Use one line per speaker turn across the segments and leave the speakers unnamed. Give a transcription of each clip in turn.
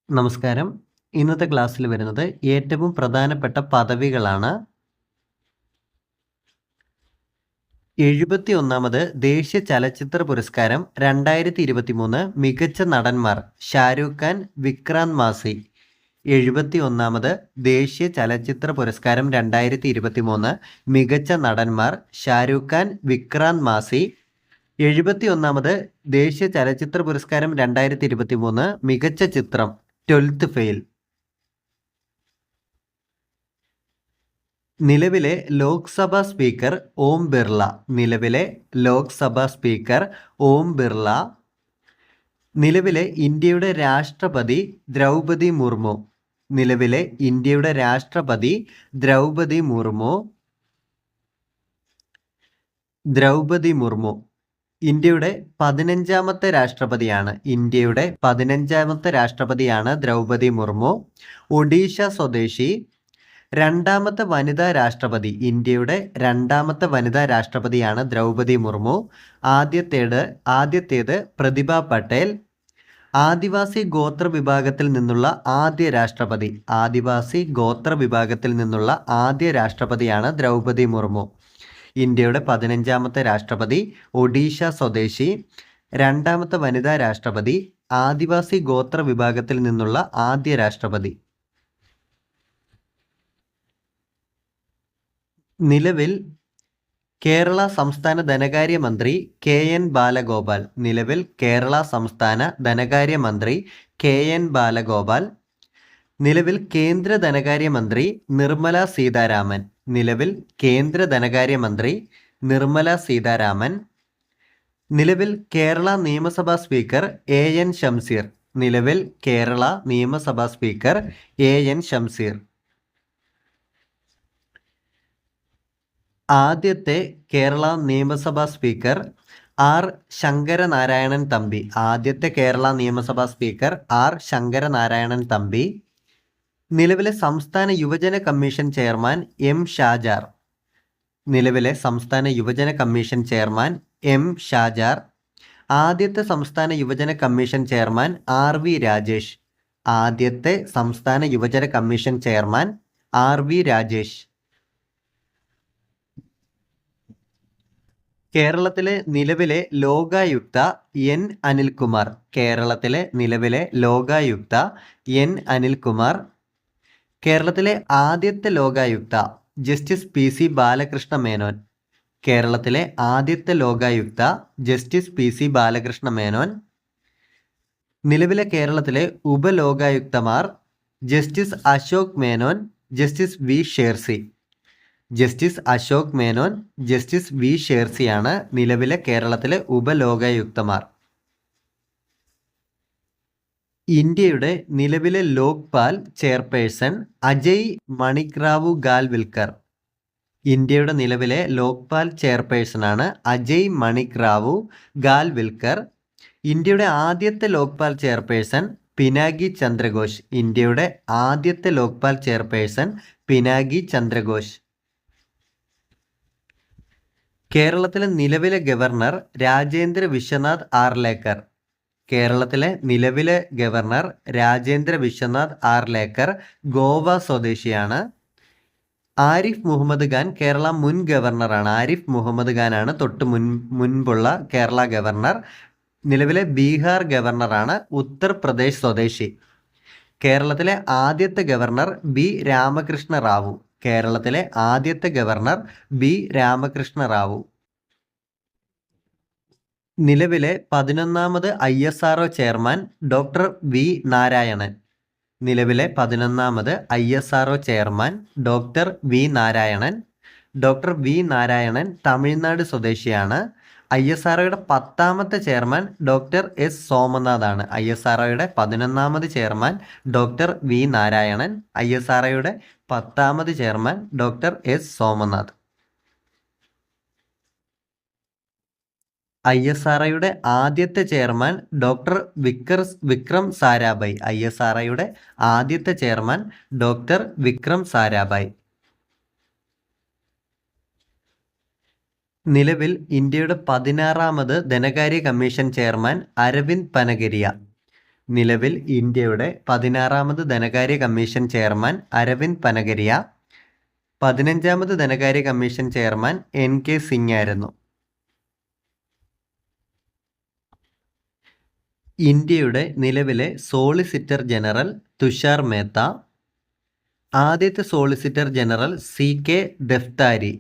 നമസ്കാരം. ഇന്നത്തെ ക്ലാസ്സിൽ വരുന്നത് ഏറ്റവും പ്രധാനപ്പെട്ട പദവികളാണ്. 71ാമത് ദേശീയ ചലച്ചിത്ര പുരസ്കാരം 2023 മികച്ച നടന്മാർ ഷാരൂഖ് ഖാൻ, വിക്രാന്ത് മാസി. 71ാമത് ദേശീയ ചലച്ചിത്ര പുരസ്കാരം 2023 മികച്ച നടന്മാർ ഷാരൂഖ് ഖാൻ, വിക്രാന്ത് മാസി. 71ാമത് ദേശീയ ചലച്ചിത്ര പുരസ്കാരം 2023 മികച്ച ചിത്രം 12th ഫെയിൽ. നിലവിലെ ലോക്സഭാ സ്പീക്കർ ഓം ബിർള. നിലവിലെ ലോക്സഭാ സ്പീക്കർ ഓം ബിർള. നിലവിലെ ഇന്ത്യയുടെ രാഷ്ട്രപതി ദ്രൗപദി മുർമു. നിലവിലെ ഇന്ത്യയുടെ രാഷ്ട്രപതി ദ്രൗപദി മുർമു. ദ്രൗപദി മുർമു ഇന്ത്യയുടെ 15ാമത്തെ രാഷ്ട്രപതിയാണ്. ഇന്ത്യയുടെ 15ാമത്തെ രാഷ്ട്രപതിയാണ് ദ്രൗപദി മുർമു. ഒഡീഷ സ്വദേശി. രണ്ടാമത്തെ വനിതാ രാഷ്ട്രപതി. ഇന്ത്യയുടെ രണ്ടാമത്തെ വനിതാ രാഷ്ട്രപതിയാണ് ദ്രൗപദി മുർമു. ആദ്യത്തേത് പ്രതിഭ പട്ടേൽ. ആദിവാസി ഗോത്ര വിഭാഗത്തിൽ നിന്നുള്ള ആദ്യ രാഷ്ട്രപതി. ആദിവാസി ഗോത്ര വിഭാഗത്തിൽ നിന്നുള്ള ആദ്യ രാഷ്ട്രപതിയാണ് ദ്രൗപദി മുർമു. ഇന്ത്യയുടെ 15ാമത്തെ രാഷ്ട്രപതി, ഒഡീഷ സ്വദേശി, രണ്ടാമത്തെ വനിതാ രാഷ്ട്രപതി, ആദിവാസി ഗോത്ര വിഭാഗത്തിൽ നിന്നുള്ള ആദ്യ രാഷ്ട്രപതി. നിലവിൽ കേരള സംസ്ഥാന ധനകാര്യമന്ത്രി കെ എൻ ബാലഗോപാൽ. നിലവിൽ കേരള സംസ്ഥാന ധനകാര്യമന്ത്രി കെ എൻ ബാലഗോപാൽ. നിലവിൽ കേന്ദ്ര ധനകാര്യമന്ത്രി നിർമ്മല സീതാരാമൻ. നിലവിൽ കേന്ദ്ര ധനകാര്യമന്ത്രി നിർമ്മല സീതാരാമൻ. നിലവിൽ കേരള നിയമസഭാ സ്പീക്കർ എ എൻ ഷംസീർ. നിലവിൽ കേരള നിയമസഭാ സ്പീക്കർ എ എൻ ഷംസീർ. ആദ്യത്തെ കേരള നിയമസഭാ സ്പീക്കർ ആർ ശങ്കരനാരായണൻ തമ്പി. ആദ്യത്തെ കേരള നിയമസഭാ സ്പീക്കർ ആർ ശങ്കരനാരായണൻ തമ്പി. നിലവിലെ സംസ്ഥാന യുവജന കമ്മീഷൻ ചെയർമാൻ എം ഷാജാർ. നിലവിലെ സംസ്ഥാന യുവജന കമ്മീഷൻ ചെയർമാൻ എം ഷാജാർ. ആദ്യത്തെ സംസ്ഥാന യുവജന commission chairman R V Rajesh. ആദ്യത്തെ സംസ്ഥാന യുവജന commission chairman R V Rajesh. കേരളത്തിലെ നിലവിലെ ലോകായുക്ത എൻ അനിൽകുമാർ. കേരളത്തിലെ നിലവിലെ ലോകായുക്ത എൻ അനിൽകുമാർ. കേരളത്തിലെ ആദ്യത്തെ Lokayukta justice P C Balakrishna Menon. കേരളത്തിലെ ആദ്യത്തെ Lokayukta justice P C Balakrishna Menon. നിലവിലെ കേരളത്തിലെ ഉപലോകായുക്തമാർ justice Ashok Menon, justice V Shircy. Justice Ashok Menon, justice V ഷേർസിയാണ് നിലവിലെ കേരളത്തിലെ ഉപലോകായുക്തമാർ. ഇന്ത്യയുടെ നിലവിലെ ലോക്പാൽ ചെയർപേഴ്സൺ അജയ് മണിക്രാവു ഗാൽവിൽക്കർ. ഇന്ത്യയുടെ നിലവിലെ ലോക്പാൽ ചെയർപേഴ്സണാണ് അജയ് മണിക്രാവു ഗാൽവിൽക്കർ. ഇന്ത്യയുടെ ആദ്യത്തെ ലോക്പാൽ ചെയർപേഴ്സൺ പിനാകി ചന്ദ്രഘോഷ്. ഇന്ത്യയുടെ ആദ്യത്തെ ലോക്പാൽ ചെയർപേഴ്സൺ പിനാകി ചന്ദ്രഘോഷ്. കേരളത്തിലെ നിലവിലെ ഗവർണർ രാജേന്ദ്ര വിശ്വനാഥ് ആർലേക്കർ. കേരളത്തിലെ നിലവിലെ ഗവർണർ രാജേന്ദ്ര വിശ്വനാഥ് ആർലേക്കർ ഗോവ സ്വദേശിയാണ്. ആരിഫ് മുഹമ്മദ് ഖാൻ കേരള മുൻ ഗവർണറാണ്. ആരിഫ് മുഹമ്മദ് ഖാനാണ് മുൻപുള്ള കേരള ഗവർണർ. നിലവിലെ ബീഹാർ ഗവർണറാണ്. ഉത്തർപ്രദേശ് സ്വദേശി. കേരളത്തിലെ ആദ്യത്തെ ഗവർണർ ബി രാമകൃഷ്ണ റാവു. കേരളത്തിലെ ആദ്യത്തെ ഗവർണർ ബി രാമകൃഷ്ണ റാവു. നിലവിലെ 11ാമത് ISRO chairman doctor V Narayanan. നിലവിലെ 11ാമത് ISRO chairman doctor V Narayanan. Doctor V Narayanan Tamil Nadu സ്വദേശിയാണ്. ISROയുടെ 10ാമത്തെ ചെയർമാൻ ഡോക്ടർ എസ് സോമനാഥാണ്. ISROയുടെ 11ാമത് ചെയർമാൻ ഡോക്ടർ വി നാരായണൻ. ISROയുടെ 10ാമത് ചെയർമാൻ ഡോക്ടർ എസ് സോമനാഥ്. ISROയുടെ ആദ്യത്തെ ചെയർമാൻ ഡോക്ടർ വിക്രം സാരാഭായ്. ISROയുടെ ആദ്യത്തെ ചെയർമാൻ ഡോക്ടർ വിക്രം സാരാഭായ്. നിലവിൽ ഇന്ത്യയുടെ 16ാമത് ധനകാര്യ കമ്മീഷൻ ചെയർമാൻ അരവിന്ദ് പനഗരിയ. നിലവിൽ ഇന്ത്യയുടെ 16ാമത് ധനകാര്യ കമ്മീഷൻ ചെയർമാൻ അരവിന്ദ് പനഗരിയ. 15ാമത് ധനകാര്യ കമ്മീഷൻ ചെയർമാൻ NK സിംഗ് ആയിരുന്നു. ഇന്ത്യയുടെ നിലവിലെ സോളിസിറ്റർ ജനറൽ തുഷാർ മേത്ത. ആദ്യത്തെ solicitor general CK Daphtary.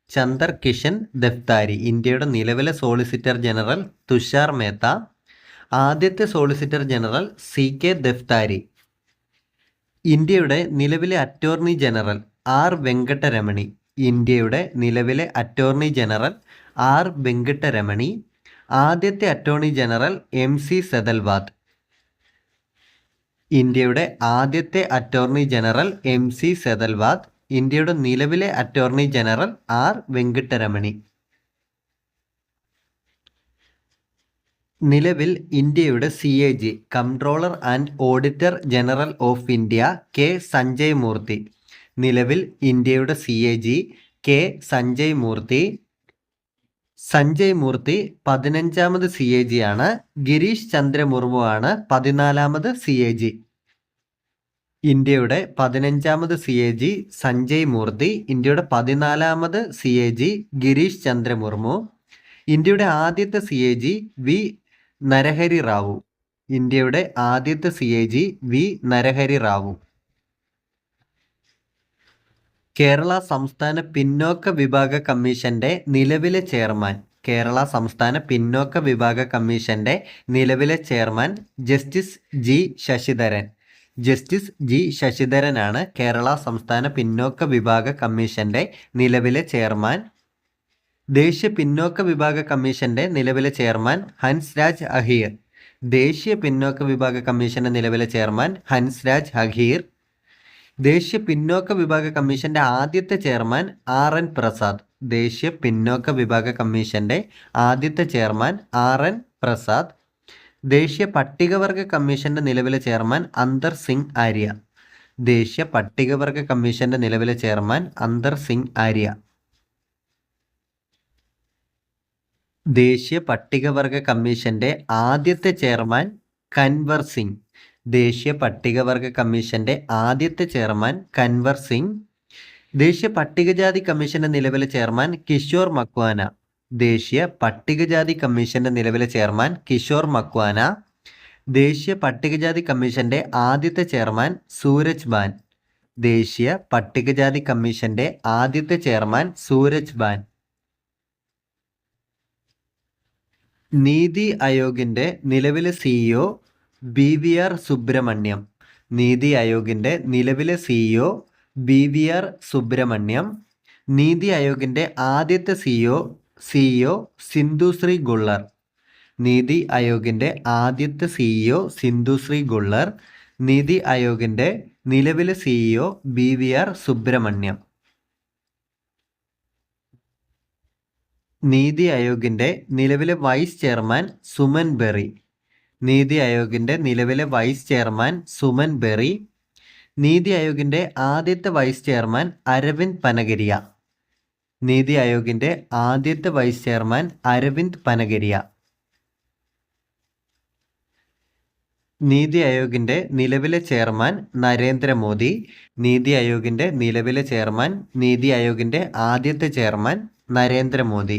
Chander Kishan Daphtary. ഇന്ത്യയുടെ നിലവിലെ സോളിസിറ്റർ ജനറൽ തുഷാർ മേത്ത. ആദ്യത്തെ സോളിസിറ്റർ ജനറൽ CK ദഫ്താരി. ഇന്ത്യയുടെ നിലവിലെ അറ്റോർണി ജനറൽ R വെങ്കട്ടരമണി. ഇന്ത്യയുടെ നിലവിലെ അറ്റോർണി ജനറൽ R വെങ്കട്ടരമണി. ആദ്യത്തെ അറ്റോർണി ജനറൽ MC സെതൽവാദ്. ഇന്ത്യയുടെ ആദ്യത്തെ അറ്റോർണി ജനറൽ MC സെതൽവാദ്. ഇന്ത്യയുടെ നിലവിലെ അറ്റോർണി ജനറൽ R വെങ്കട്ടരമണി. നിലവിൽ ഇന്ത്യയുടെ CAG comptroller and auditor general of India K Sanjay Murthy. നിലവിൽ ഇന്ത്യയുടെ CAG K സഞ്ജയ് മൂർത്തി. സഞ്ജയ് മൂർത്തി 15ാമത് CAG ആണ്. ഗിരീഷ് ചന്ദ്ര മുർമു ആണ് 14ാമത് CAG. ഇന്ത്യയുടെ 15ാമത് CAG സഞ്ജയ് മൂർത്തി. ഇന്ത്യയുടെ 14ാമത് CAG ഗിരീഷ് ചന്ദ്ര മുർമു. ഇന്ത്യയുടെ ആദ്യത്തെ CAG V നരഹരി റാവു. ഇന്ത്യയുടെ ആദ്യത്തെ CAG V നരഹരി റാവു. കേരള സംസ്ഥാന പിന്നോക്ക വിഭാഗ കമ്മീഷന്റെ നിലവിലെ ചെയർമാൻ. കേരള സംസ്ഥാന പിന്നോക്ക വിഭാഗ കമ്മീഷന്റെ നിലവിലെ chairman justice G Sasidharan. Justice G ശശിധരനാണ് കേരള സംസ്ഥാന പിന്നോക്ക വിഭാഗ കമ്മീഷന്റെ നിലവിലെ ചെയർമാൻ. ദേശീയ പിന്നോക്ക വിഭാഗ കമ്മീഷന്റെ നിലവിലെ ചെയർമാൻ ഹൻസ്രാജ് അഹീർ. ദേശീയ പിന്നോക്ക വിഭാഗ കമ്മീഷന്റെ നിലവിലെ ചെയർമാൻ ഹൻസ്രാജ് അഹീർ. ദേശീയ പിന്നോക്ക വിഭാഗ കമ്മീഷന്റെ ആദ്യത്തെ ചെയർമാൻ RN പ്രസാദ്. ദേശീയ പിന്നോക്ക വിഭാഗ കമ്മീഷന്റെ ആദ്യത്തെ ചെയർമാൻ RN പ്രസാദ്. ദേശീയ പട്ടികവർഗ കമ്മീഷന്റെ നിലവിലെ ചെയർമാൻ അന്തർ സിംഗ് ആര്യ. ദേശീയ പട്ടികവർഗ കമ്മീഷന്റെ നിലവിലെ ചെയർമാൻ അന്തർ സിംഗ് ആര്യ. ദേശീയ പട്ടികവർഗ കമ്മീഷന്റെ ആദ്യത്തെ ചെയർമാൻ കൻവർ സിംഗ്. ദേശീയ പട്ടികവർഗ കമ്മീഷന്റെ ആദ്യത്തെ ചെയർമാൻ കൻവർ സിംഗ്. ദേശീയ പട്ടികജാതി കമ്മീഷന്റെ നിലവിലെ ചെയർമാൻ കിഷോർ മക്വാന. ദേശീയ പട്ടികജാതി കമ്മീഷന്റെ നിലവിലെ ചെയർമാൻ കിഷോർ മക്വാന. ദേശീയ പട്ടികജാതി കമ്മീഷന്റെ ആദ്യത്തെ ചെയർമാൻ സൂരജ് ബാൻ. ദേശീയ പട്ടികജാതി കമ്മീഷന്റെ ആദ്യത്തെ ചെയർമാൻ സൂരജ് ബാൻ. നീതി ആയോഗിന്റെ നിലവിലെ CEO BVR സുബ്രഹ്മണ്യം. നീതി ആയോഗിന്റെ നിലവിലെ CEO BVR സുബ്രഹ്മണ്യം. നീതി ആയോഗിന്റെ ആദ്യത്തെ CEO സിന്ധുശ്രീ ഗുള്ളർ. നീതി ആയോഗിന്റെ ആദ്യത്തെ CEO സിന്ധുശ്രീ ഗുള്ളർ. നീതി ആയോഗിന്റെ നിലവിലെ CEO BVR സുബ്രഹ്മണ്യം. നീതി ആയോഗിന്റെ നിലവിലെ വൈസ് ചെയർമാൻ സുമൻ ബെറി. നീതി ആയോഗിന്റെ നിലവിലെ വൈസ് ചെയർമാൻ സുമൻ ബെറി. നീതി ആയോഗിന്റെ ആദ്യത്തെ വൈസ് ചെയർമാൻ അരവിന്ദ് പനഗരിയ. നീതി ആയോഗിന്റെ ആദ്യത്തെ വൈസ് ചെയർമാൻ അരവിന്ദ് പനഗരിയ. നീതി ആയോഗിന്റെ നിലവിലെ ചെയർമാൻ നരേന്ദ്രമോദി. നീതി ആയോഗിന്റെ നിലവിലെ ചെയർമാൻ. നീതി ആയോഗിന്റെ ആദ്യത്തെ ചെയർമാൻ നരേന്ദ്രമോദി.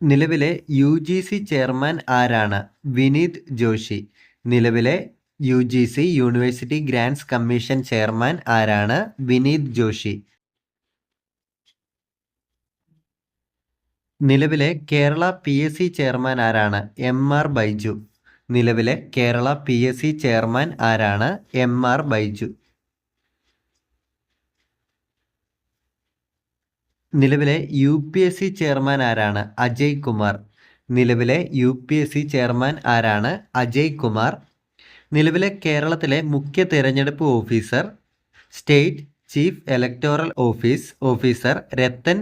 നിലവിലെ UGC ചെയർമാൻ ആരാണ്? വിനീത് ജോഷി. നിലവിലെ UGC university grants commission chairman ആരാണ്? വിനീത് ജോഷി. നിലവിലെ കേരള PSC ചെയർമാൻ ആരാണ്? MR ബൈജു. നിലവിലെ കേരള PSC ചെയർമാൻ ആരാണ്? MR ബൈജു. നിലവിലെ UPSC ചെയർമാൻ ആരാണ്? അജയ് കുമാർ. നിലവിലെ UPSC ചെയർമാൻ ആരാണ്? അജയ് കുമാർ. നിലവിലെ കേരളത്തിലെ മുഖ്യ തെരഞ്ഞെടുപ്പ് officer state chief electoral officer Rathan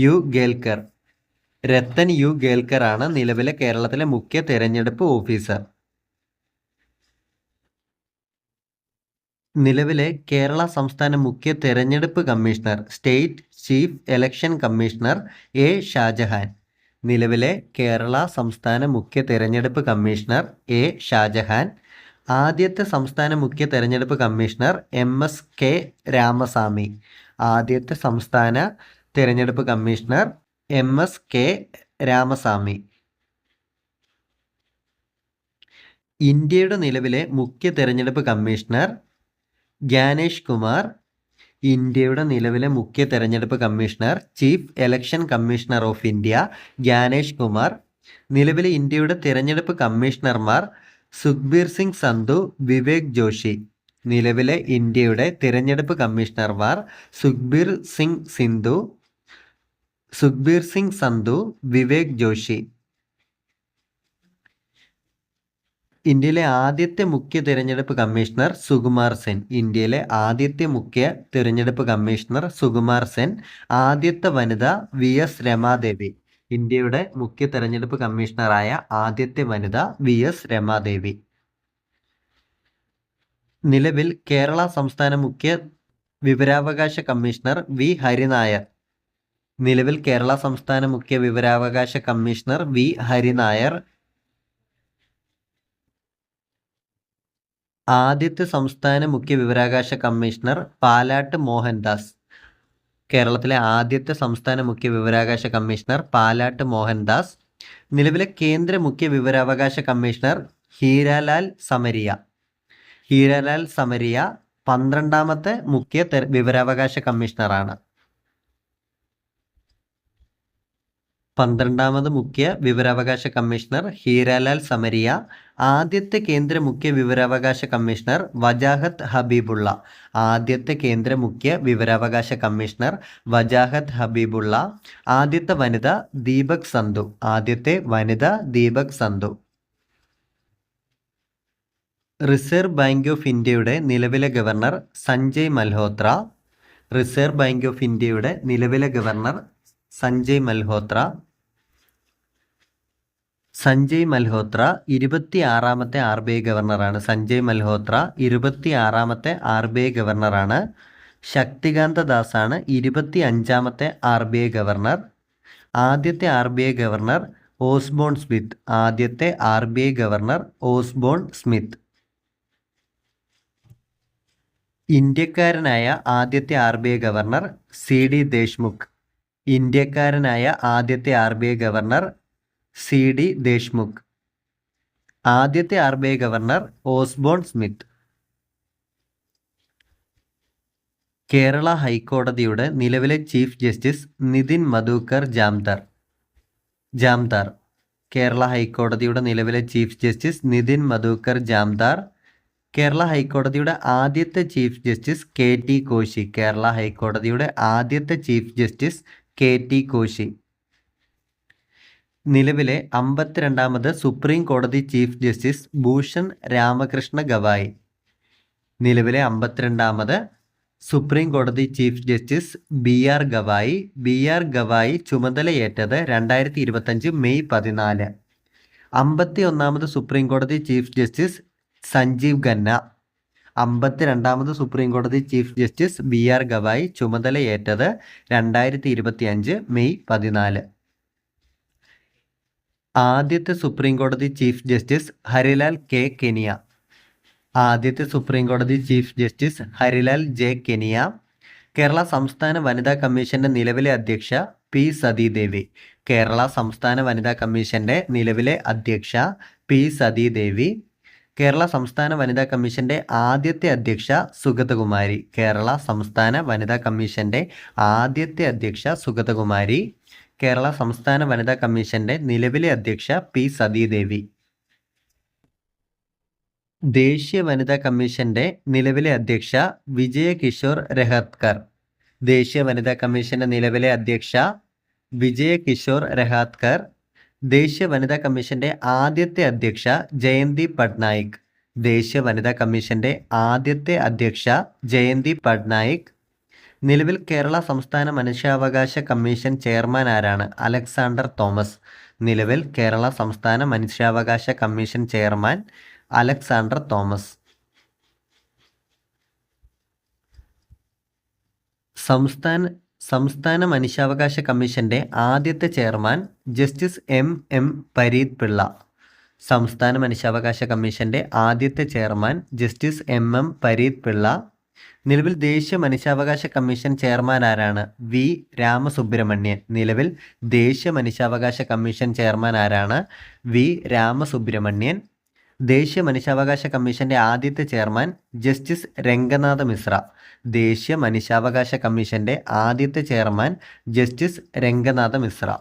U Kelkar. Rathan U Kelkar ആണ് നിലവിലെ കേരളത്തിലെ മുഖ്യ തെരഞ്ഞെടുപ്പ് ഓഫീസർ. നിലവിലെ കേരള സംസ്ഥാന മുഖ്യ തെരഞ്ഞെടുപ്പ് commissioner state chief election commissioner A Shajahan. നിലവിലെ കേരള സംസ്ഥാന മുഖ്യ തെരഞ്ഞെടുപ്പ് കമ്മീഷണർ എ ഷാജഹാൻ. ആദ്യത്തെ സംസ്ഥാന മുഖ്യ തെരഞ്ഞെടുപ്പ് കമ്മീഷണർ MSK രാമസ്വാമി. ആദ്യത്തെ സംസ്ഥാന തെരഞ്ഞെടുപ്പ് കമ്മീഷണർ MSK രാമസ്വാമി. ഇന്ത്യയുടെ നിലവിലെ മുഖ്യ തെരഞ്ഞെടുപ്പ് കമ്മീഷണർ ജ്ഞാനേഷ് കുമാർ. ഇന്ത്യയുടെ നിലവിലെ മുഖ്യ തെരഞ്ഞെടുപ്പ് commissioner chief election commissioner of India Gyanesh Kumar. നിലവിലെ ഇന്ത്യയുടെ തെരഞ്ഞെടുപ്പ് കമ്മീഷണർമാർ സുഖ്ബീർ സിംഗ് സന്ധു, വിവേക് ജോഷി. നിലവിലെ ഇന്ത്യയുടെ തിരഞ്ഞെടുപ്പ് കമ്മീഷണർമാർ സുഖ്ബീർ സിംഗ് സന്ധു, വിവേക് ജോഷി. ഇന്ത്യയിലെ ആദ്യത്തെ മുഖ്യ തിരഞ്ഞെടുപ്പ് കമ്മീഷണർ സുകുമാർ സെൻ. ഇന്ത്യയിലെ ആദ്യത്തെ മുഖ്യ തിരഞ്ഞെടുപ്പ് കമ്മീഷണർ സുകുമാർ സെൻ. ആദ്യത്തെ വനിത VS രമാദേവി. ഇന്ത്യയുടെ മുഖ്യ തെരഞ്ഞെടുപ്പ് കമ്മീഷണറായ ആദ്യത്തെ വനിത VS രമാദേവി. നിലവിൽ കേരള സംസ്ഥാന മുഖ്യ വിവരാവകാശ കമ്മീഷണർ V ഹരിനായർ. നിലവിൽ കേരള സംസ്ഥാന മുഖ്യ വിവരാവകാശ കമ്മീഷണർ V ഹരിനായർ. ആദ്യത്തെ സംസ്ഥാന മുഖ്യ വിവരാവകാശ കമ്മീഷണർ പാലാട്ട് മോഹൻദാസ്. കേരളത്തിലെ ആദ്യത്തെ സംസ്ഥാന മുഖ്യ വിവരാവകാശ കമ്മീഷണർ പാലാട്ട് മോഹൻദാസ്. നിലവിലെ കേന്ദ്ര മുഖ്യ വിവരാവകാശ കമ്മീഷണർ ഹീരാലാൽ സമരിയ. ഹീരാലാൽ സമരിയ 12ാമത്തെ മുഖ്യ വിവരാവകാശ കമ്മീഷണറാണ്. 12ാമത് മുഖ്യ വിവരാവകാശ കമ്മീഷണർ ഹീരാലാൽ സമരിയ. ആദ്യത്തെ കേന്ദ്ര മുഖ്യ വിവരാവകാശ കമ്മീഷണർ വജാഹത്ത് ഹബീബുള്ള. ആദ്യത്തെ കേന്ദ്ര മുഖ്യ വിവരാവകാശ കമ്മീഷണർ വജാഹത്ത് ഹബീബുള്ള. ആദ്യത്തെ വനിത ദീപക് സന്ധു. ആദ്യത്തെ വനിത Deepak Sandhu. Reserve bank of ഇന്ത്യയുടെ നിലവിലെ governor Sanjay Malhotra. Reserve bank of ഇന്ത്യയുടെ നിലവിലെ ഗവർണർ സഞ്ജയ് മൽഹോത്ര. സഞ്ജയ് മൽഹോത്ര 26ാമത്തെ RBI ഗവർണറാണ്. സഞ്ജയ് മൽഹോത്ര 26ാമത്തെ RBI ഗവർണറാണ്. ശക്തികാന്ത ദാസാണ് 25ാമത്തെ RBI ഗവർണർ. ആദ്യത്തെ RBI ഗവർണർ ഓസ്ബോൺ സ്മിത്ത്. ആദ്യത്തെ RBI ഗവർണർ ഓസ്ബോൺ സ്മിത്ത്. ഇന്ത്യക്കാരനായ ആദ്യത്തെ RBI ഗവർണർ CD ദേശ്മുഖ്. ഇന്ത്യക്കാരനായ ആദ്യത്തെ RBI ഗവർണർ CD ദേശ്മുഖ്. ആദ്യത്തെ RBI governor Osborne Smith. Kerala ഹൈക്കോടതിയുടെ നിലവിലെ ചീഫ് ജസ്റ്റിസ് നിതിൻ മധുക്കർ ജാംദാർ. കേരള ഹൈക്കോടതിയുടെ നിലവിലെ ചീഫ് ജസ്റ്റിസ് നിതിൻ മധുക്കർ ജാംദാർ. കേരള ഹൈക്കോടതിയുടെ ആദ്യത്തെ chief justice KT Koshy. Kerala ഹൈക്കോടതിയുടെ ആദ്യത്തെ ചീഫ് ജസ്റ്റിസ് KT കോശി. നിലവിലെ 52ാമത് സുപ്രീം കോടതി ചീഫ് ജസ്റ്റിസ് ഭൂഷൺ രാമകൃഷ്ണ ഗവായി. നിലവിലെ 52ാമത് സുപ്രീം കോടതി chief justice BR Gavai. BR Gavai ചുമതലയേറ്റത് 2025 മെയ് 14. 51ാമത് സുപ്രീം കോടതി ചീഫ് ജസ്റ്റിസ് സഞ്ജീവ് ഖന്ന. 52ാമത് സുപ്രീം കോടതി ചീഫ് ജസ്റ്റിസ് BR ഗവായി ചുമതലയേറ്റത് 2025 മെയ് 14. ആദ്യത്തെ സുപ്രീം കോടതി chief justice Harilal K Kenya. ആദ്യത്തെ സുപ്രീം കോടതി chief justice Harilal J Kenya. Kerala സംസ്ഥാന വനിതാ കമ്മീഷന്റെ നിലവിലെ അധ്യക്ഷ P സതീദേവി. കേരള സംസ്ഥാന വനിതാ കമ്മീഷന്റെ നിലവിലെ അധ്യക്ഷ P സതീദേവി. കേരള സംസ്ഥാന വനിതാ കമ്മീഷന്റെ ആദ്യത്തെ അധ്യക്ഷ സുഗതകുമാരി. കേരള സംസ്ഥാന വനിതാ കമ്മീഷന്റെ ആദ്യത്തെ അധ്യക്ഷ സുഗതകുമാരി. കേരള സംസ്ഥാന വനിതാ കമ്മീഷന്റെ നിലവിലെ അധ്യക്ഷ P സതീദേവി. ദേശീയ വനിതാ കമ്മീഷന്റെ നിലവിലെ അധ്യക്ഷ വിജയ കിഷോർ രഹാത്കർ. ദേശീയ വനിതാ കമ്മീഷന്റെ നിലവിലെ അധ്യക്ഷ വിജയ കിഷോർ രഹാത്കർ. ദേശീയ വനിതാ കമ്മീഷന്റെ ആദ്യത്തെ അധ്യക്ഷ ജയന്തി പട്നായിക്. ദേശീയ വനിതാ കമ്മീഷന്റെ ആദ്യത്തെ അധ്യക്ഷ ജയന്തി പട്നായിക്. നിലവിൽ കേരള സംസ്ഥാന മനുഷ്യാവകാശ കമ്മീഷൻ ചെയർമാൻ ആരാണ്? Alexander Thomas. നിലവിൽ കേരള സംസ്ഥാന മനുഷ്യാവകാശ കമ്മീഷൻ ചെയർമാൻ അലക്സാണ്ടർ തോമസ്. സംസ്ഥാന മനുഷ്യാവകാശ കമ്മീഷന്റെ ആദ്യത്തെ chairman justice M Pareeth Pillai. സംസ്ഥാന മനുഷ്യാവകാശ കമ്മീഷന്റെ ആദ്യത്തെ chairman justice M Pareeth Pillai. നിലവിൽ ദേശീയ മനുഷ്യാവകാശ കമ്മീഷൻ ചെയർമാൻ ആരാണ്? വി രാമസുബ്രഹ്മണ്യൻ. നിലവിൽ ദേശീയ മനുഷ്യാവകാശ കമ്മീഷൻ ചെയർമാൻ ആരാണ്? വി രാമസുബ്രഹ്മണ്യൻ. ദേശീയ മനുഷ്യാവകാശ കമ്മീഷന്റെ ആദ്യത്തെ ചെയർമാൻ ജസ്റ്റിസ് രംഗനാഥ മിശ്ര. ദേശീയ മനുഷ്യാവകാശ കമ്മീഷന്റെ ആദ്യത്തെ ചെയർമാൻ ജസ്റ്റിസ് രംഗനാഥ മിശ്ര.